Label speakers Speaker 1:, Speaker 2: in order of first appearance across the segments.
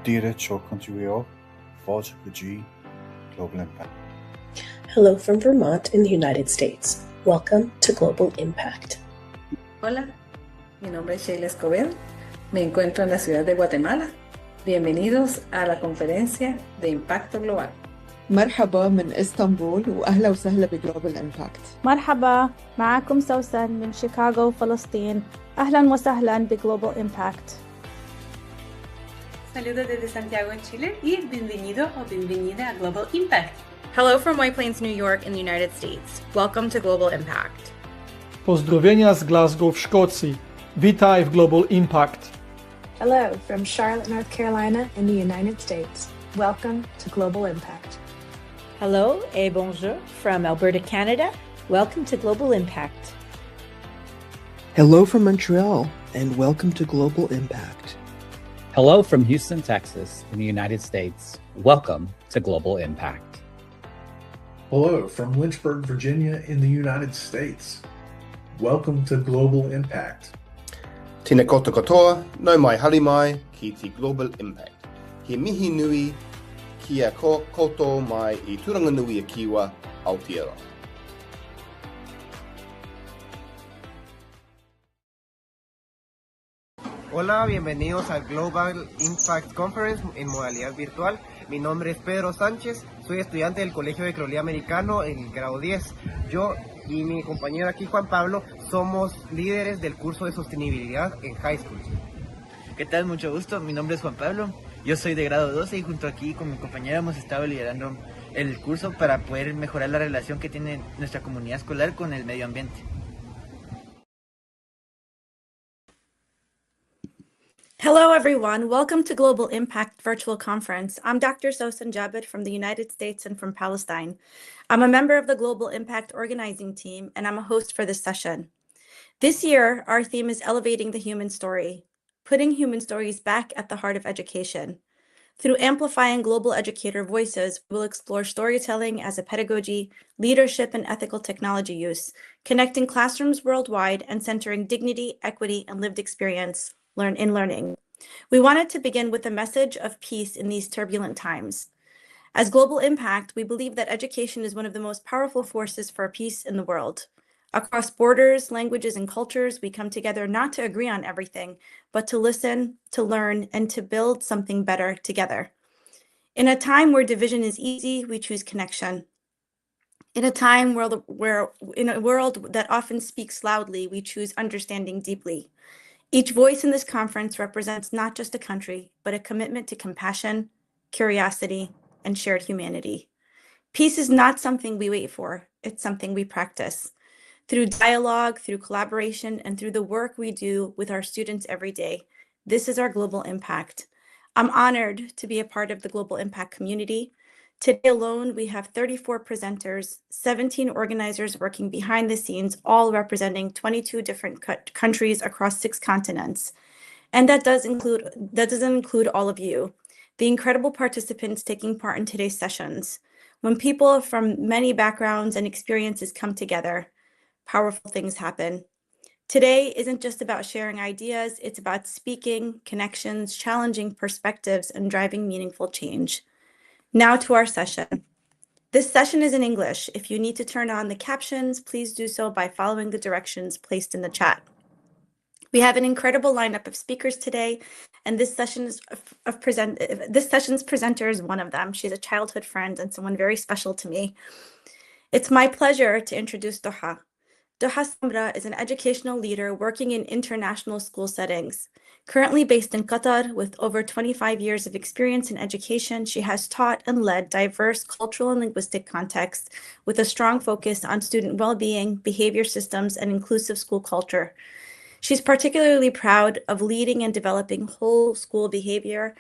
Speaker 1: Díire cho contribuo, Fáilte go dtí Global Impact.
Speaker 2: Hello from Vermont in the United States. Welcome to Global Impact.
Speaker 3: Hola, mi nombre es Sheila Escobar. Me encuentro en la ciudad de Guatemala. Bienvenidos a la conferencia de Impacto Global.
Speaker 4: مرحبا من اسطنبول واهلا وسهلا بجلوبال امباكت.
Speaker 5: مرحبا، معكم سوسن من شيكاغو فلسطين. أهلا وسهلا بجلوبال امباكت.
Speaker 6: Saludos desde Santiago, Chile, y bienvenido o bienvenida a Global Impact.
Speaker 7: Hello from White Plains, New York in the United States. Welcome to Global Impact.
Speaker 8: Pozdrowienia z Glasgow w Szkocji. Witaj w Global Impact.
Speaker 9: Hello from Charlotte, North Carolina in the United States. Welcome to Global Impact.
Speaker 10: Hello et bonjour from Alberta, Canada. Welcome to Global Impact.
Speaker 11: Hello from Montreal and welcome to Global Impact.
Speaker 12: Hello from Houston, Texas in the United States. Welcome to Global Impact.
Speaker 13: Hello from Lynchburg, Virginia in the United States. Welcome to Global Impact.
Speaker 14: Tēnā koutou katoa, nau mai hari mai ki te Global Impact. He mihi nui kia koutou mai I turanga nui a kiwa Aotearoa.
Speaker 15: Hola, bienvenidos al Global Impact Conference en modalidad virtual. Mi nombre es Pedro Sánchez, soy estudiante del Colegio de Creolía Americano en el grado 10. Yo y mi compañero aquí, Juan Pablo, somos líderes del curso de sostenibilidad en high school.
Speaker 16: ¿Qué tal? Mucho gusto, mi nombre es Juan Pablo, yo soy de grado 12 y junto aquí con mi compañera hemos estado liderando el curso para poder mejorar la relación que tiene nuestra comunidad escolar con el medio ambiente.
Speaker 7: Hello, everyone. Welcome to Global Impact Virtual Conference. I'm Dr. Sosan Jabed from the United States and from Palestine. I'm a member of the Global Impact Organizing Team, and I'm a host for this session. This year, our theme is Elevating the Human Story, putting human stories back at the heart of education. Through amplifying global educator voices, we'll explore storytelling as a pedagogy, leadership and ethical technology use, connecting classrooms worldwide and centering dignity, equity, and lived experience in learning. We wanted to begin with a message of peace in these turbulent times. As Global Impact, we believe that education is one of the most powerful forces for peace in the world. Across borders, languages, and cultures, we come together not to agree on everything, but to listen, to learn, and to build something better together. In a time where division is easy, we choose connection. In a world that often speaks loudly, we choose understanding deeply. Each voice in this conference represents not just a country, but a commitment to compassion, curiosity, and shared humanity. Peace is not something we wait for, it's something we practice. Through dialogue, through collaboration, and through the work we do with our students every day, this is our global impact. I'm honored to be a part of the Global Impact community. Today alone, we have 34 presenters, 17 organizers working behind the scenes, all representing 22 different countries across 6 continents. And that doesn't include all of you, the incredible participants taking part in today's sessions. When people from many backgrounds and experiences come together, powerful things happen. Today isn't just about sharing ideas, it's about speaking, connections, challenging perspectives, and driving meaningful change. Now to our session. This session is in English. If you need to turn on the captions, please do so by following the directions placed in the chat. We have an incredible lineup of speakers today, and this session's presenter is one of them. She's a childhood friend and someone very special to me. It's my pleasure to introduce Doha. Doha Elsamra is an educational leader working in international school settings. Currently based in Qatar with over 25 years of experience in education, she has taught and led diverse cultural and linguistic contexts with a strong focus on student well-being, behavior systems, and inclusive school culture. She's particularly proud of leading and developing whole school behavior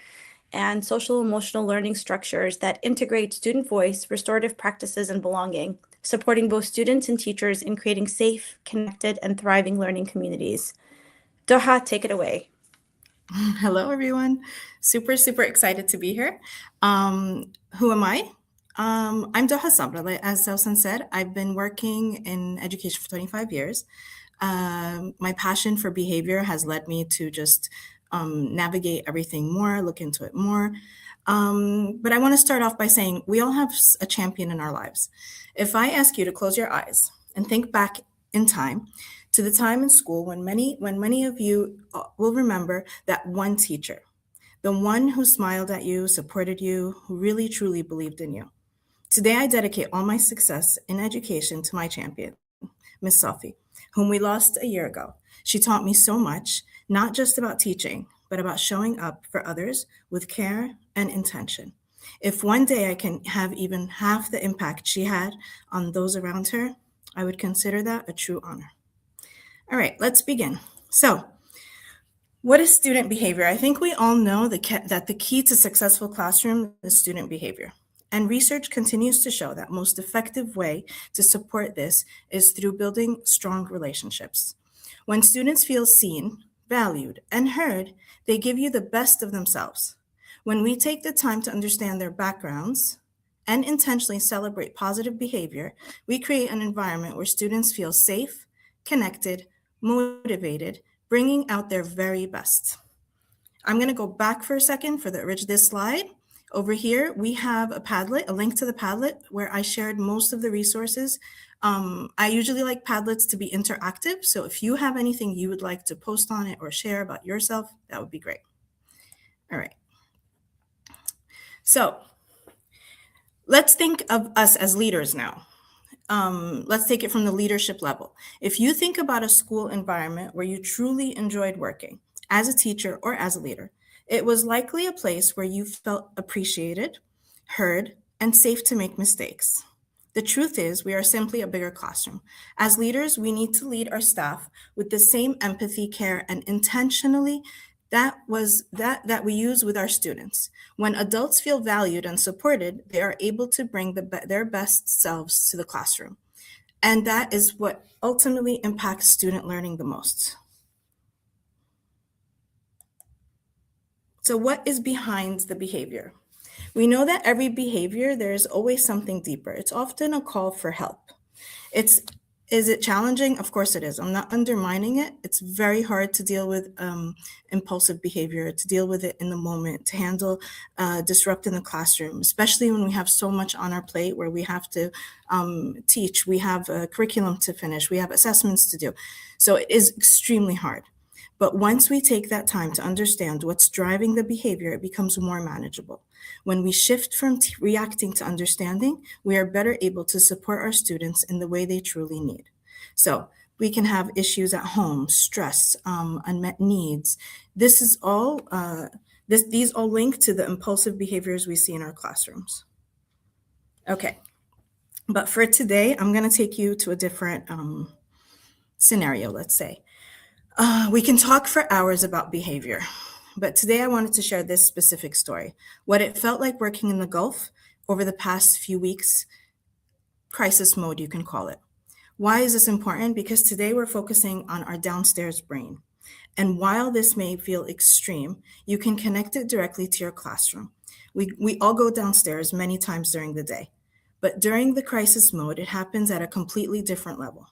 Speaker 7: and social emotional learning structures that integrate student voice, restorative practices, and belonging, supporting both students and teachers in creating safe, connected, and thriving learning communities. Doha, take it away.
Speaker 17: Hello, everyone. Super excited to be here. Who am I? I'm Doha Elsamra. As Selsan said, I've been working in education for 25 years. My passion for behavior has led me to just navigate everything more, look into it more. But I want to start off by saying we all have a champion in our lives. If I ask you to close your eyes and think back in time to the time in school when many of you will remember that one teacher, the one who smiled at you, supported you, who really truly believed in you. Today, I dedicate all my success in education to my champion, Miss Sophie, whom we lost a year ago. She taught me so much, not just about teaching, but about showing up for others with care and intention. If one day I can have even half the impact she had on those around her, I would consider that a true honor. All right, let's begin. So, what is student behavior? I think we all know that the key to successful classroom is student behavior. And research continues to show that most effective way to support this is through building strong relationships. When students feel seen, valued, and heard, they give you the best of themselves. When we take the time to understand their backgrounds and intentionally celebrate positive behavior, we create an environment where students feel safe, connected, motivated, bringing out their very best. I'm going to go back for a second for this slide. Over here, we have a Padlet, a link to the Padlet where I shared most of the resources. I usually like Padlets to be interactive. So if you have anything you would like to post on it or share about yourself, that would be great. All right. So let's think of us as leaders now. Let's take it from the leadership level. If you think about a school environment where you truly enjoyed working as a teacher or as a leader, it was likely a place where you felt appreciated, heard, and safe to make mistakes. The truth is, we are simply a bigger classroom. As leaders, we need to lead our staff with the same empathy, care, and intentionally that we use with our students. When adults feel valued and supported, they are able to bring their best selves to the classroom. And that is what ultimately impacts student learning the most. So what is behind the behavior? We know that every behavior, there is always something deeper. It's often a call for help. Is it challenging? Of course it is. I'm not undermining it. It's very hard to deal with impulsive behavior, to deal with it in the moment, to handle disrupting the classroom, especially when we have so much on our plate where we have to teach, we have a curriculum to finish, we have assessments to do. So it is extremely hard. But once we take that time to understand what's driving the behavior, it becomes more manageable. When we shift from reacting to understanding, we are better able to support our students in the way they truly need. So we can have issues at home, stress, unmet needs. These all link to the impulsive behaviors we see in our classrooms. Okay, but for today, I'm going to take you to a different scenario, let's say. We can talk for hours about behavior, but today I wanted to share this specific story, what it felt like working in the Gulf over the past few weeks, crisis mode, you can call it. Why is this important? Because today we're focusing on our downstairs brain. And while this may feel extreme, you can connect it directly to your classroom. We all go downstairs many times during the day, but during the crisis mode, it happens at a completely different level.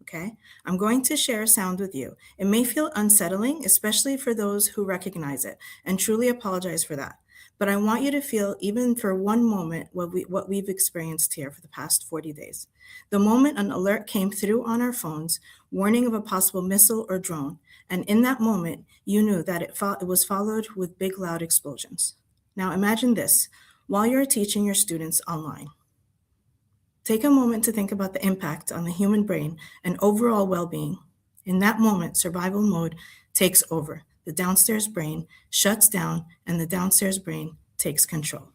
Speaker 17: Okay, I'm going to share a sound with you. It may feel unsettling, especially for those who recognize it, and truly apologize for that. But I want you to feel, even for one moment, what we've experienced here for the past 40 days. The moment an alert came through on our phones, warning of a possible missile or drone, and in that moment, you knew that it was followed with big, loud explosions. Now imagine this, while you're teaching your students online. Take a moment to think about the impact on the human brain and overall well-being. In that moment, survival mode takes over. The downstairs brain shuts down and the downstairs brain takes control.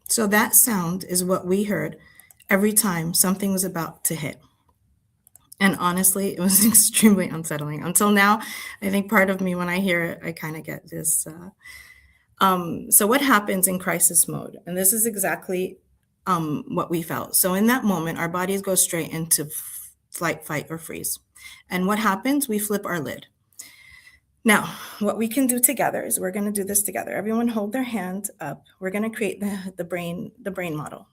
Speaker 17: So that sound is what we heard every time something was about to hit. And honestly, it was extremely unsettling. Until now, I think part of me, when I hear it, I kind of get this. So what happens in crisis mode? And this is exactly what we felt. So in that moment, our bodies go straight into flight, fight, or freeze. And what happens? We flip our lid. Now, what we can do together is we're going to do this together. Everyone hold their hand up. We're going to create the brain model.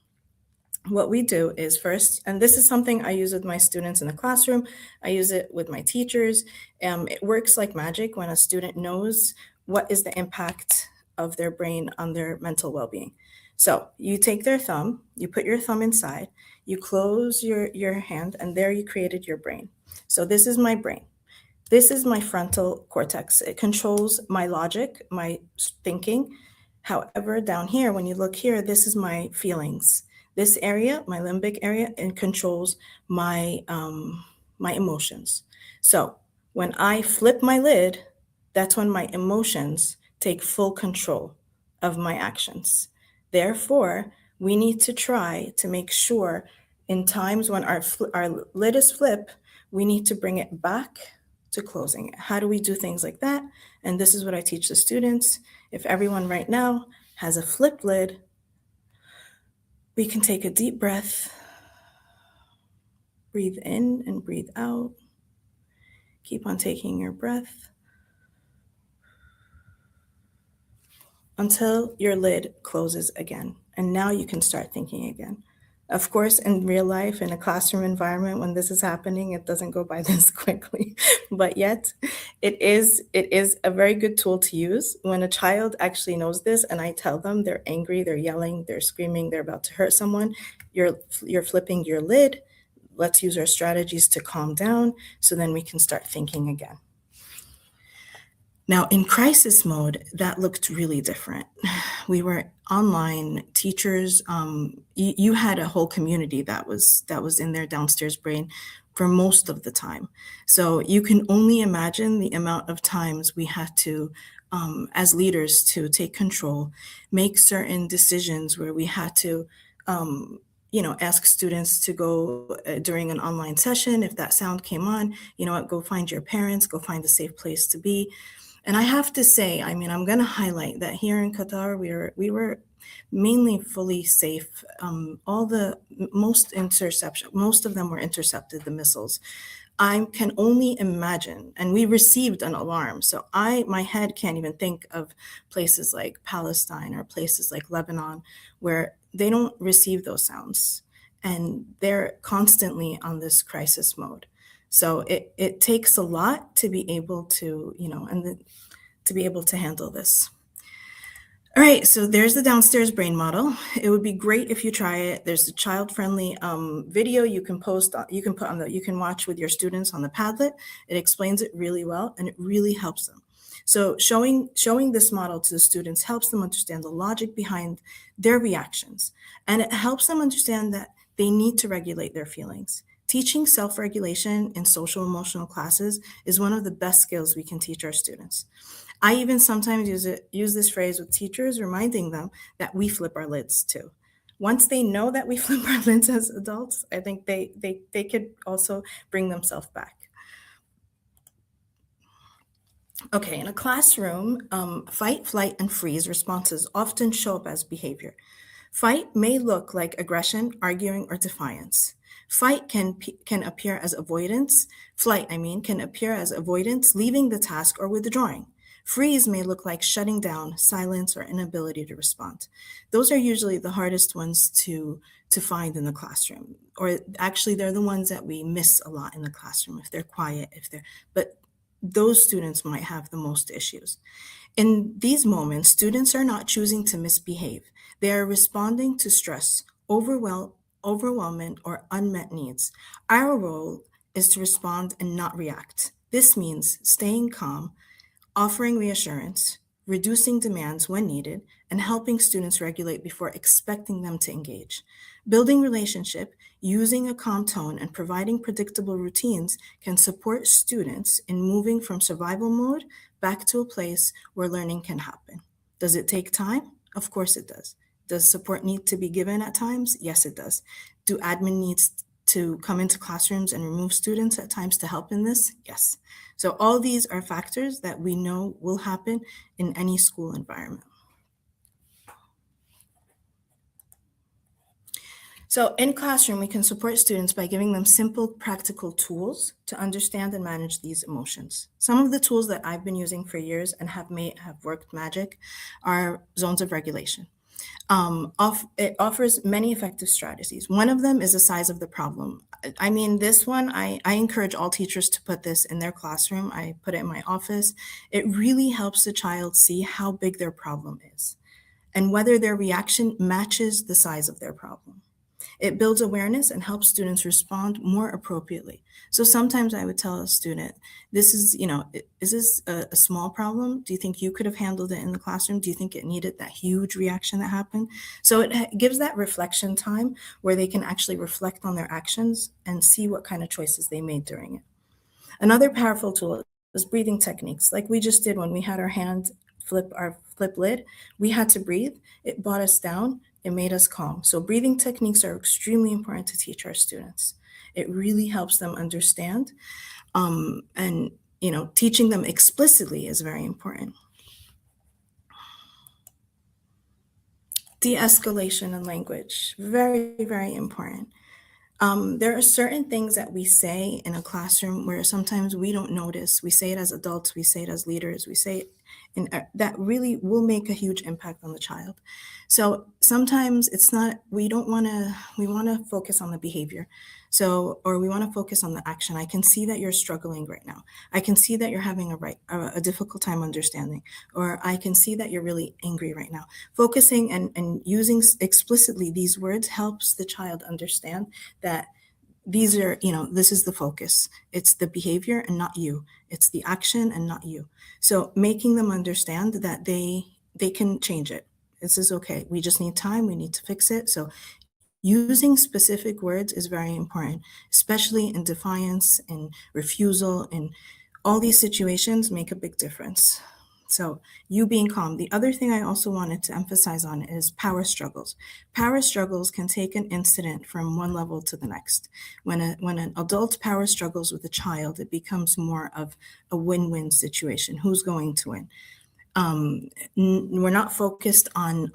Speaker 17: What we do is first, and this is something I use with my students in the classroom. I use it with my teachers. It works like magic when a student knows what is the impact of their brain on their mental well-being. So you take their thumb, you put your thumb inside, you close your hand, and there you created your brain. So this is my brain. This is my frontal cortex. It controls my logic, my thinking. However, down here, when you look here, this is my feelings. This area, my limbic area, it controls my my emotions. So when I flip my lid, that's when my emotions take full control of my actions. Therefore, we need to try to make sure in times when our lid is flipped, we need to bring it back to closing it. How do we do things like that? And this is what I teach the students. If everyone right now has a flipped lid, we can take a deep breath, breathe in and breathe out. Keep on taking your breath until your lid closes again. And now you can start thinking again. Of course, in real life, in a classroom environment, when this is happening, it doesn't go by this quickly, but yet it is a very good tool to use. When a child actually knows this and I tell them they're angry, they're yelling, they're screaming, they're about to hurt someone, you're flipping your lid. Let's use our strategies to calm down so then we can start thinking again. Now, in crisis mode, that looked really different. We were online, teachers, you had a whole community that was in their downstairs brain for most of the time. So you can only imagine the amount of times we had to, as leaders, to take control, make certain decisions where we had to, ask students to go during an online session. If that sound came on, you know what, go find your parents, go find a safe place to be. And I have to say, I mean, I'm going to highlight that here in Qatar, we were mainly fully safe. Most of them were intercepted, the missiles. I can only imagine, and we received an alarm. So my head can't even think of places like Palestine or places like Lebanon where they don't receive those sounds. And they're constantly on this crisis mode. So it takes a lot to be able to, to be able to handle this. All right, so there's the downstairs brain model. It would be great if you try it. There's a child-friendly video you can you can watch with your students on the Padlet. It explains it really well and it really helps them. So showing this model to the students helps them understand the logic behind their reactions, and it helps them understand that they need to regulate their feelings. Teaching self-regulation in social emotional classes is one of the best skills we can teach our students. I even sometimes use this phrase with teachers, reminding them that we flip our lids too. Once they know that we flip our lids as adults, I think they could also bring themselves back. Okay, in a classroom, fight, flight, and freeze responses often show up as behavior. Fight may look like aggression, arguing, or defiance. Fight can appear as avoidance. Flight, can appear as avoidance, leaving the task, or withdrawing. Freeze may look like shutting down, silence, or inability to respond. Those are usually the hardest ones to find in the classroom, or actually they're the ones that we miss a lot in the classroom if they're quiet, but those students might have the most issues. In these moments, students are not choosing to misbehave. They are responding to stress, overwhelming, or unmet needs. Our role is to respond and not react. This means staying calm, offering reassurance, reducing demands when needed, and helping students regulate before expecting them to engage. Building relationship, using a calm tone, and providing predictable routines can support students in moving from survival mode back to a place where learning can happen. Does it take time? Of course it does. Does support need to be given at times? Yes, it does. Do admin needs to come into classrooms and remove students at times to help in this? Yes. So all these are factors that we know will happen in any school environment. So in classroom, we can support students by giving them simple, practical tools to understand and manage these emotions. Some of the tools that I've been using for years and have worked magic are zones of regulation. It offers many effective strategies. One of them is the size of the problem. I mean, this one, I encourage all teachers to put this in their classroom. I put it in my office. It really helps the child see how big their problem is and whether their reaction matches the size of their problem. It builds awareness and helps students respond more appropriately. So sometimes I would tell a student, this is, is this a small problem? Do you think you could have handled it in the classroom? Do you think it needed that huge reaction that happened? So it gives that reflection time where they can actually reflect on their actions and see what kind of choices they made during it. Another powerful tool is breathing techniques, like we just did when we had our hand flip lid. We had to breathe. It brought us down. It made us calm. So breathing techniques are extremely important to teach our students. It really helps them understand. And, teaching them explicitly is very important. De-escalation in language, very, very important. There are certain things that we say in a classroom where sometimes we don't notice. We say it as adults, we say it as leaders, we say it that really will make a huge impact on the child. So sometimes it's not, we want to focus on the behavior. Or we want to focus on the action. I can see that you're struggling right now. I can see that you're having a difficult time understanding, or I can see that you're really angry right now. Focusing and using explicitly these words helps the child understand that these are, this is the focus. It's the behavior and not you. It's the action and not you. So making them understand that they can change it. This is okay. We just need time. We need to fix it. So using specific words is very important, especially in defiance and refusal, and all these situations make a big difference. So you being calm. The other thing I also wanted to emphasize on is power struggles. Power struggles can take an incident from one level to the next. When an adult power struggles with a child, it becomes more of a win-win situation. Who's going to win? We're not focused on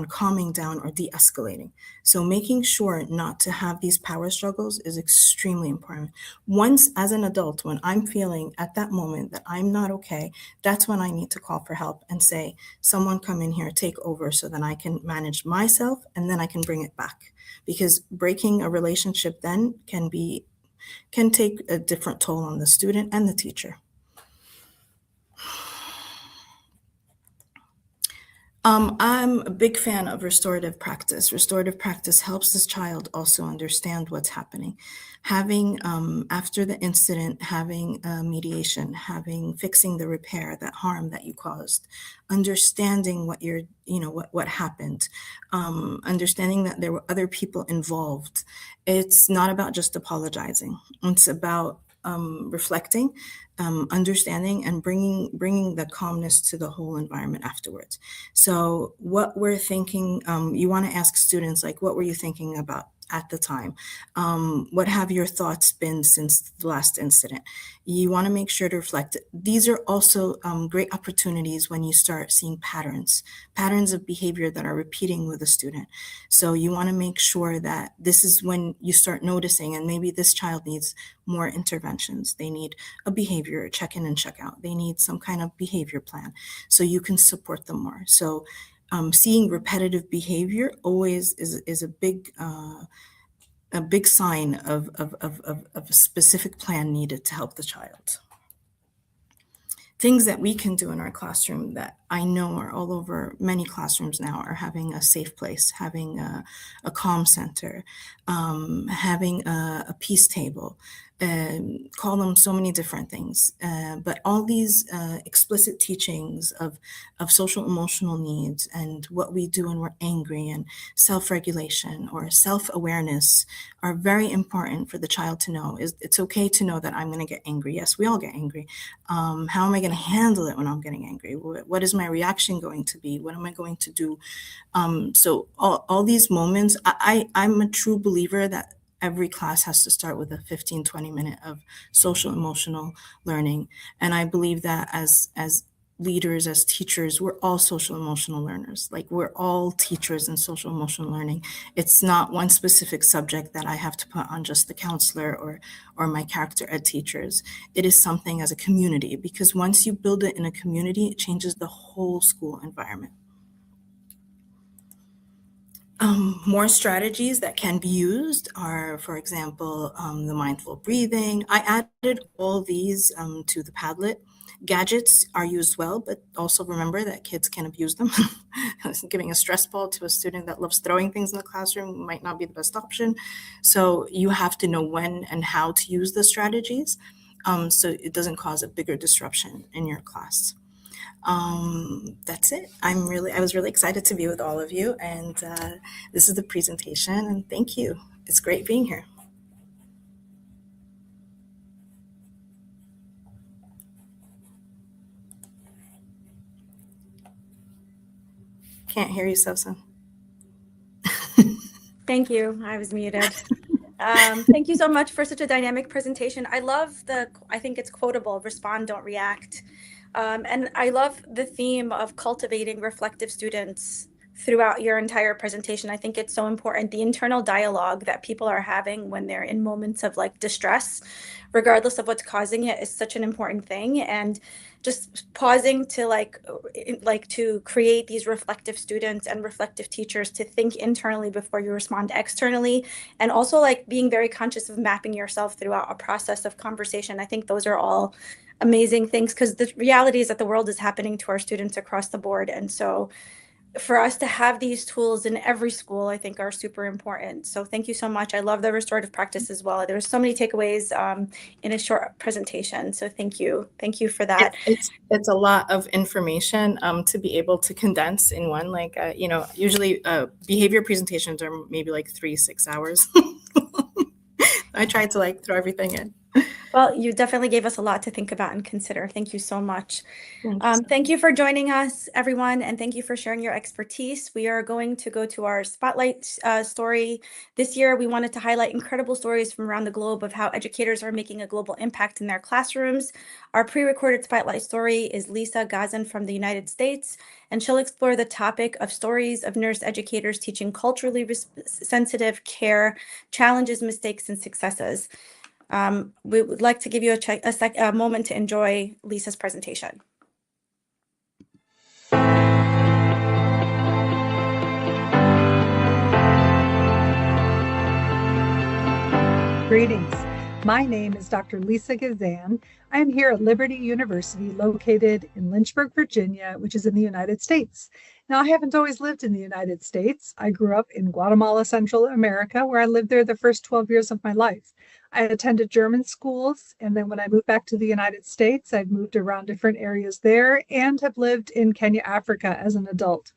Speaker 17: calming down or de-escalating. So making sure not to have these power struggles is extremely important. Once, as an adult, when I'm feeling at that moment that I'm not okay, that's when I need to call for help and say, someone come in here, take over, so that I can manage myself and then I can bring it back. Because breaking a relationship then can take a different toll on the student and the teacher. I'm a big fan of restorative practice. Restorative practice helps this child also understand what's happening. Having, after the incident, having mediation, fixing the repair, that harm that you caused, understanding what what happened, understanding that there were other people involved. It's not about just apologizing. It's about reflecting, understanding, and bringing the calmness to the whole environment afterwards. So what we're thinking, you want to ask students, like, what were you thinking about at the time? What have your thoughts been since the last incident? You want to make sure to reflect. These are also great opportunities when you start seeing patterns of behavior that are repeating with a student. So you want to make sure that this is when you start noticing, and maybe this child needs more interventions. They need a behavior check-in and check-out. They need some kind of behavior plan, so you can support them more. So seeing repetitive behavior always is a big sign of a specific plan needed to help the child. Things that we can do in our classroom that I know are all over many classrooms now are having a safe place, having a calm center, having a peace table, call them so many different things. But all these explicit teachings of social emotional needs and what we do when we're angry, and self-regulation or self-awareness are very important for the child to know. It's okay to know that I'm going to get angry. Yes, we all get angry. How am I going to handle it when I'm getting angry? What is my reaction going to be? What am I going to do? So all these moments, I'm a true believer that every class has to start with a 15-20 minute of social emotional learning. And I believe that as leaders, as teachers, we're all social emotional learners. Like, we're all teachers in social emotional learning. It's not one specific subject that I have to put on just the counselor or my character ed teachers. It is something as a community, because once you build it in a community, it changes the whole school environment. More strategies that can be used are, for example, the mindful breathing. I added all these to the Padlet. Gadgets are used well, but also remember that kids can abuse them. Giving a stress ball to a student that loves throwing things in the classroom might not be the best option. So you have to know when and how to use the strategies, so it doesn't cause a bigger disruption in your class. That's it. I was really excited to be with all of you, and this is the presentation, and thank you. It's great being here. Can't hear you, Susan.
Speaker 7: Thank you. I was muted. Thank you so much for such a dynamic presentation. I love I think it's quotable, respond, don't react. And I love the theme of cultivating reflective students throughout your entire presentation. I think it's so important. The internal dialogue that people are having when they're in moments of like distress, regardless of what's causing it, is such an important thing. And just pausing to to create these reflective students and reflective teachers to think internally before you respond externally, and also like being very conscious of mapping yourself throughout a process of conversation. I think those are all amazing things, because the reality is that the world is happening to our students across the board. And so for us to have these tools in every school, I think, are super important. So thank you so much. I love the restorative practice as well. There were so many takeaways in a short presentation. So thank you. Thank you for that.
Speaker 17: It's a lot of information to be able to condense in one. Like, usually behavior presentations are maybe like 3-6 hours. I tried to like throw everything in.
Speaker 7: Well, you definitely gave us a lot to think about and consider. Thank you so much. Thank you for joining us, everyone, and thank you for sharing your expertise. We are going to go to our spotlight story. This year, we wanted to highlight incredible stories from around the globe of how educators are making a global impact in their classrooms. Our pre-recorded spotlight story is Lisa Gazan from the United States, and she'll explore the topic of stories of nurse educators teaching culturally sensitive care, challenges, mistakes, and successes. We would like to give you a moment to enjoy Lisa's presentation.
Speaker 18: Greetings. My name is Dr. Lisa Gazan. I am here at Liberty University, located in Lynchburg, Virginia, which is in the United States. Now, I haven't always lived in the United States. I grew up in Guatemala, Central America, where I lived there the first 12 years of my life. I attended German schools, and then when I moved back to the United States, I've moved around different areas there and have lived in Kenya, Africa as an adult.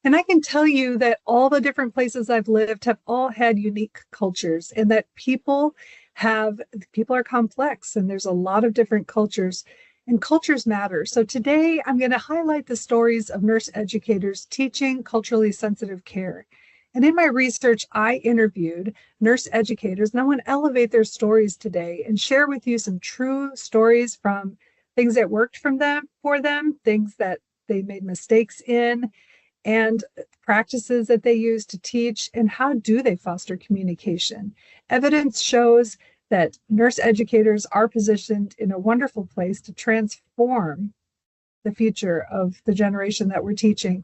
Speaker 18: And I can tell you that all the different places I've lived have all had unique cultures, and that people are complex, and there's a lot of different cultures, and cultures matter. So today I'm going to highlight the stories of nurse educators teaching culturally sensitive care. And in my research, I interviewed nurse educators, and I want to elevate their stories today and share with you some true stories from things that worked for them, things that they made mistakes in, and practices that they use to teach, and how do they foster communication. Evidence shows that nurse educators are positioned in a wonderful place to transform the future of the generation that we're teaching.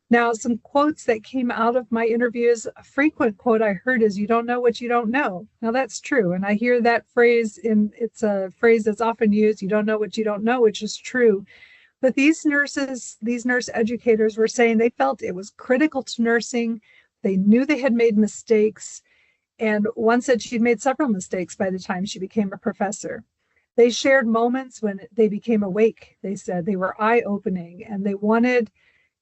Speaker 18: Now, some quotes that came out of my interviews, a frequent quote I heard is, "You don't know what you don't know." Now, that's true. And I hear that phrase, it's a phrase that's often used, "You don't know what you don't know," which is true. But these nurse educators were saying they felt it was critical to nursing. They knew they had made mistakes. And one said she'd made several mistakes by the time she became a professor. They shared moments when they became awake. They said they were eye-opening, and they wanted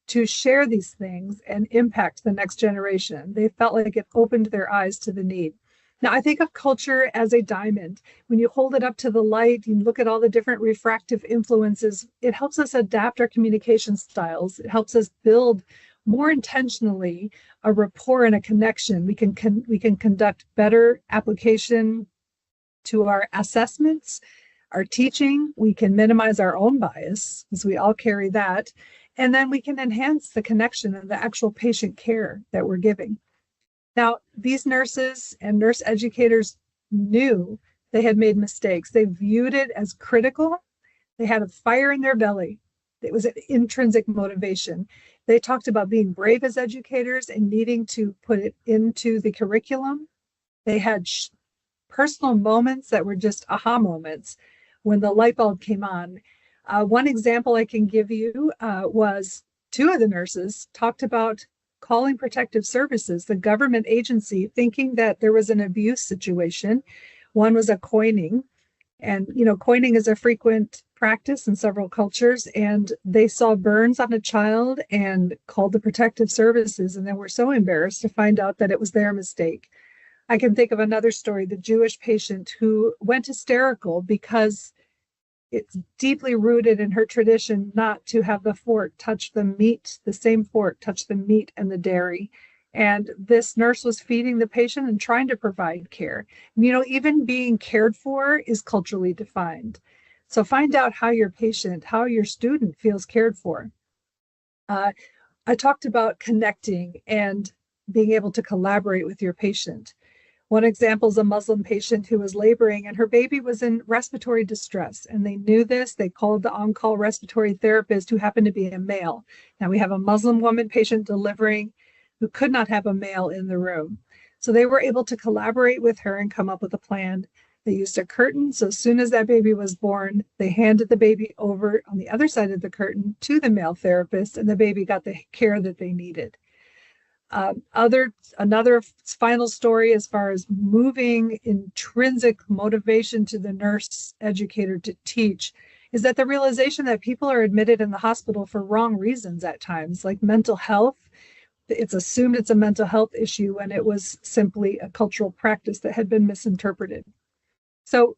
Speaker 18: to share these things and impact the next generation. They felt like it opened their eyes to the need. Now, I think of culture as a diamond. When you hold it up to the light, you look at all the different refractive influences, it helps us adapt our communication styles. It helps us build more intentionally a rapport and a connection. We can conduct better application to our assessments, our teaching, we can minimize our own bias, because we all carry that, and then we can enhance the connection and the actual patient care that we're giving. Now, these nurses and nurse educators knew they had made mistakes. They viewed it as critical. They had a fire in their belly. It was an intrinsic motivation. They talked about being brave as educators and needing to put it into the curriculum. They had personal moments that were just aha moments when the light bulb came on. One example I can give you was two of the nurses talked about calling protective services, the government agency, thinking that there was an abuse situation. One was a coining, and coining is a frequent practice in several cultures, and they saw burns on a child and called the protective services, and then were so embarrassed to find out that it was their mistake. I can think of another story, the Jewish patient who went hysterical because it's deeply rooted in her tradition not to have the fork touch the meat, the same fork touch the meat and the dairy. And this nurse was feeding the patient and trying to provide care. Even being cared for is culturally defined. So find out how your patient, how your student feels cared for. I talked about connecting and being able to collaborate with your patient. One example is a Muslim patient who was laboring and her baby was in respiratory distress. And they knew this. They called the on-call respiratory therapist, who happened to be a male. Now we have a Muslim woman patient delivering who could not have a male in the room. So they were able to collaborate with her and come up with a plan. They used a curtain. So as soon as that baby was born, they handed the baby over on the other side of the curtain to the male therapist, and the baby got the care that they needed. Another final story as far as moving intrinsic motivation to the nurse educator to teach is that the realization that people are admitted in the hospital for wrong reasons at times, like mental health. It's assumed it's a mental health issue when it was simply a cultural practice that had been misinterpreted. So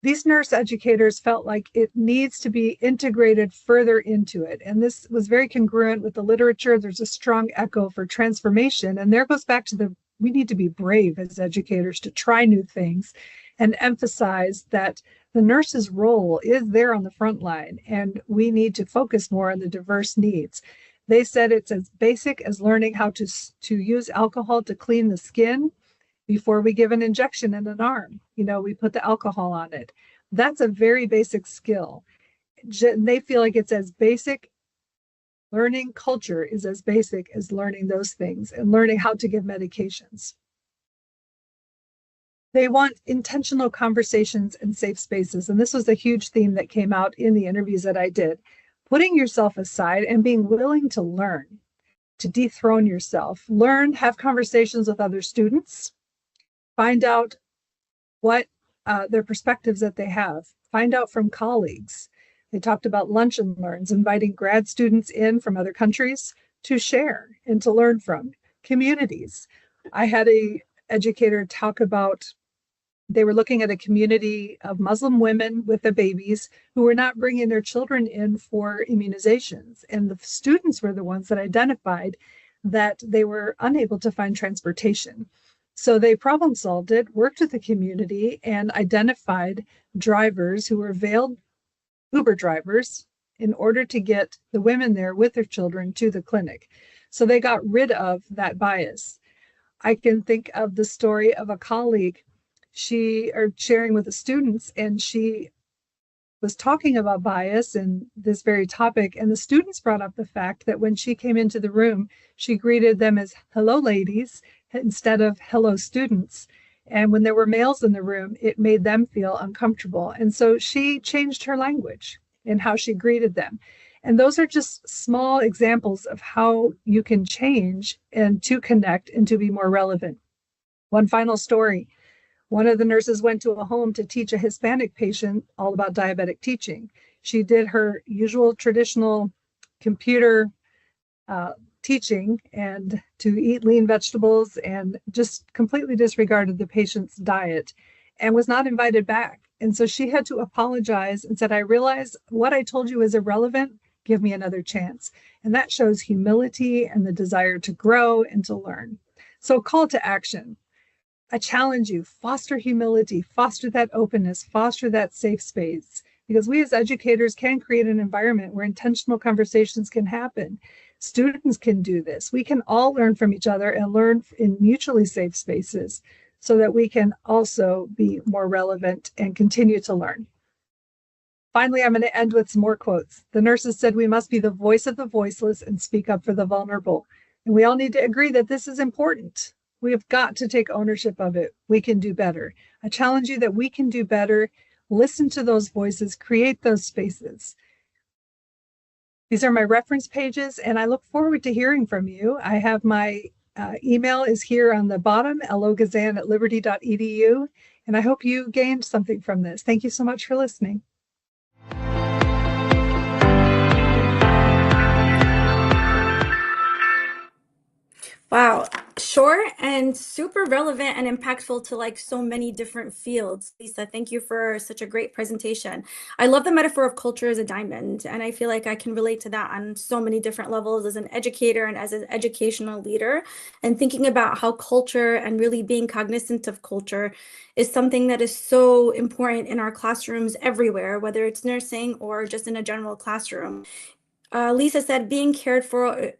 Speaker 18: these nurse educators felt like it needs to be integrated further into it. And this was very congruent with the literature. There's a strong echo for transformation. And there goes back to we need to be brave as educators to try new things and emphasize that the nurse's role is there on the front line. And we need to focus more on the diverse needs. They said it's as basic as learning how to use alcohol to clean the skin before we give an injection in an arm. We put the alcohol on it. That's a very basic skill. They feel like it's as basic. Learning culture is as basic as learning those things and learning how to give medications. They want intentional conversations and safe spaces. And this was a huge theme that came out in the interviews that I did. Putting yourself aside and being willing to learn, to dethrone yourself. Learn, have conversations with other students. Find out what their perspectives that they have. Find out from colleagues. They talked about lunch and learns, inviting grad students in from other countries to share and to learn from. Communities. I had a educator talk about they were looking at a community of Muslim women with their babies who were not bringing their children in for immunizations. And the students were the ones that identified that they were unable to find transportation. So they problem solved it, worked with the community, and identified drivers who were veiled Uber drivers in order to get the women there with their children to the clinic. So they got rid of that bias. I can think of the story of a colleague sharing with the students, and she was talking about bias and this very topic. And the students brought up the fact that when she came into the room, she greeted them as hello, ladies, instead of hello, students. And when there were males in the room, it made them feel uncomfortable. And so she changed her language in how she greeted them. And those are just small examples of how you can change and to connect and to be more relevant. One final story. One of the nurses went to a home to teach a Hispanic patient all about diabetic teaching. She did her usual traditional computer teaching and to eat lean vegetables and just completely disregarded the patient's diet and was not invited back. And so she had to apologize and said, I realize what I told you is irrelevant. Give me another chance. And that shows humility and the desire to grow and to learn. So call to action. I challenge you, foster humility, foster that openness, foster that safe space, because we as educators can create an environment where intentional conversations can happen. Students can do this. We can all learn from each other and learn in mutually safe spaces so that we can also be more relevant and continue to learn. Finally, I'm going to end with some more quotes. The nurses said we must be the voice of the voiceless and speak up for the vulnerable. And we all need to agree that this is important. We have got to take ownership of it. We can do better. I challenge you that we can do better. Listen to those voices, create those spaces. These are my reference pages, and I look forward to hearing from you. I have my email is here on the bottom, logazan@liberty.edu, and I hope you gained something from this. Thank you so much for listening.
Speaker 7: Wow, short and super relevant and impactful to like so many different fields. Lisa, thank you for such a great presentation. I love the metaphor of culture as a diamond, and I feel like I can relate to that on so many different levels as an educator and as an educational leader. And thinking about how culture and really being cognizant of culture is something that is so important in our classrooms everywhere, whether it's nursing or just in a general classroom. Lisa said being cared for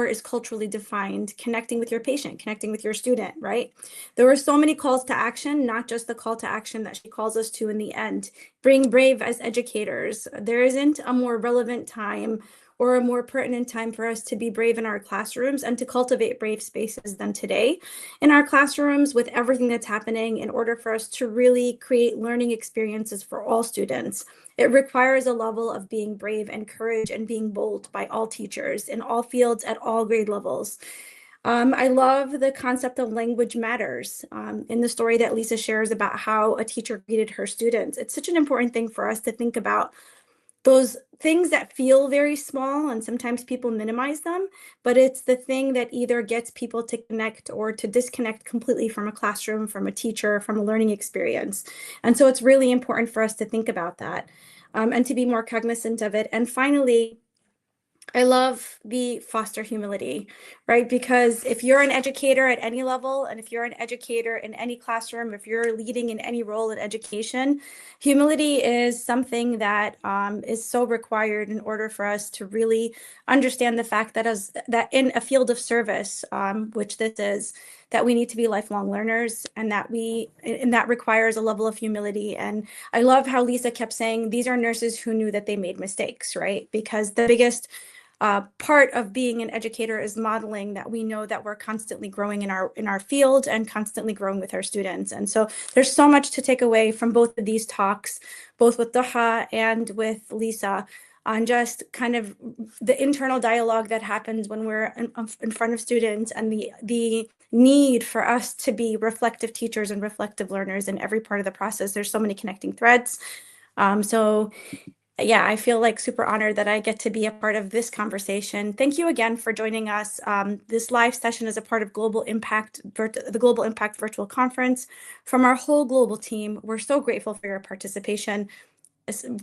Speaker 7: is culturally defined, connecting with your patient, connecting with your student, right? There were so many calls to action, not just the call to action that she calls us to in the end. Being brave as educators. There isn't a more relevant time or a more pertinent time for us to be brave in our classrooms and to cultivate brave spaces than today in our classrooms with everything that's happening in order for us to really create learning experiences for all students. It requires a level of being brave and courage and being bold by all teachers in all fields at all grade levels. I love the concept of language matters in the story that Lisa shares about how a teacher greeted her students. It's such an important thing for us to think about those things that feel very small, and sometimes people minimize them, but it's the thing that either gets people to connect or to disconnect completely from a classroom, from a teacher, from a learning experience. And so it's really important for us to think about that and to be more cognizant of it. And finally, I love the foster humility, right? Because if you're an educator at any level, and if you're an educator in any classroom, if you're leading in any role in education, humility is something that is so required in order for us to really understand the fact that in a field of service, which this is, that we need to be lifelong learners, and that requires a level of humility. And I love how Lisa kept saying, these are nurses who knew that they made mistakes, right? Because the biggest part of being an educator is modeling that we know that we're constantly growing in our field and constantly growing with our students. And so there's so much to take away from both of these talks, both with Doha and with Lisa, on just kind of the internal dialogue that happens when we're in front of students, and the need for us to be reflective teachers and reflective learners in every part of the process. There's so many connecting threads. Yeah, I feel like super honored that I get to be a part of this conversation. Thank you again for joining us. This live session is a part of the Global Impact Virtual Conference. From our whole global team, we're so grateful for your participation.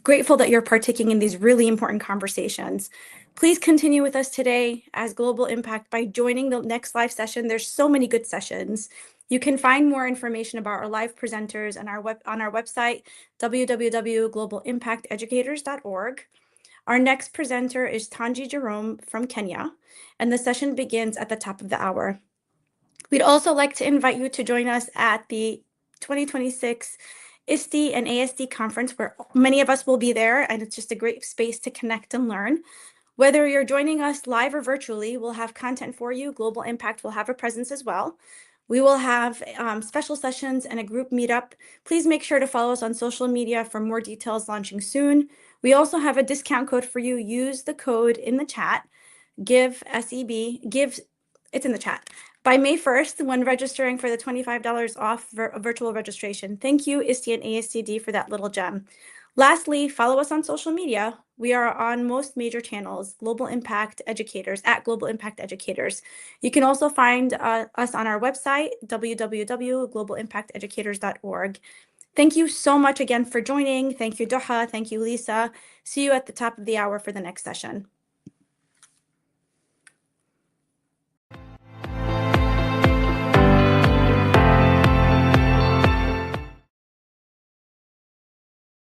Speaker 7: Grateful that you're partaking in these really important conversations. Please continue with us today as Global Impact by joining the next live session. There's so many good sessions. You can find more information about our live presenters on our website, www.globalimpacteducators.org. Our next presenter is Tanji Jerome from Kenya, and the session begins at the top of the hour. We'd also like to invite you to join us at the 2026 ISTE and ASD conference, where many of us will be there, and it's just a great space to connect and learn. Whether you're joining us live or virtually, we'll have content for you. Global Impact will have a presence as well. We will have special sessions and a group meetup. Please make sure to follow us on social media for more details launching soon. We also have a discount code for you. Use the code in the chat, GIVE, it's in the chat. By May 1st, when registering for the $25 off virtual registration. Thank you, ISTE and ASCD, for that little gem. Lastly, follow us on social media. We are on most major channels, Global Impact Educators, at Global Impact Educators. You can also find us on our website, www.globalimpacteducators.org. Thank you so much again for joining. Thank you, Doha. Thank you, Lisa. See you at the top of the hour for the next session.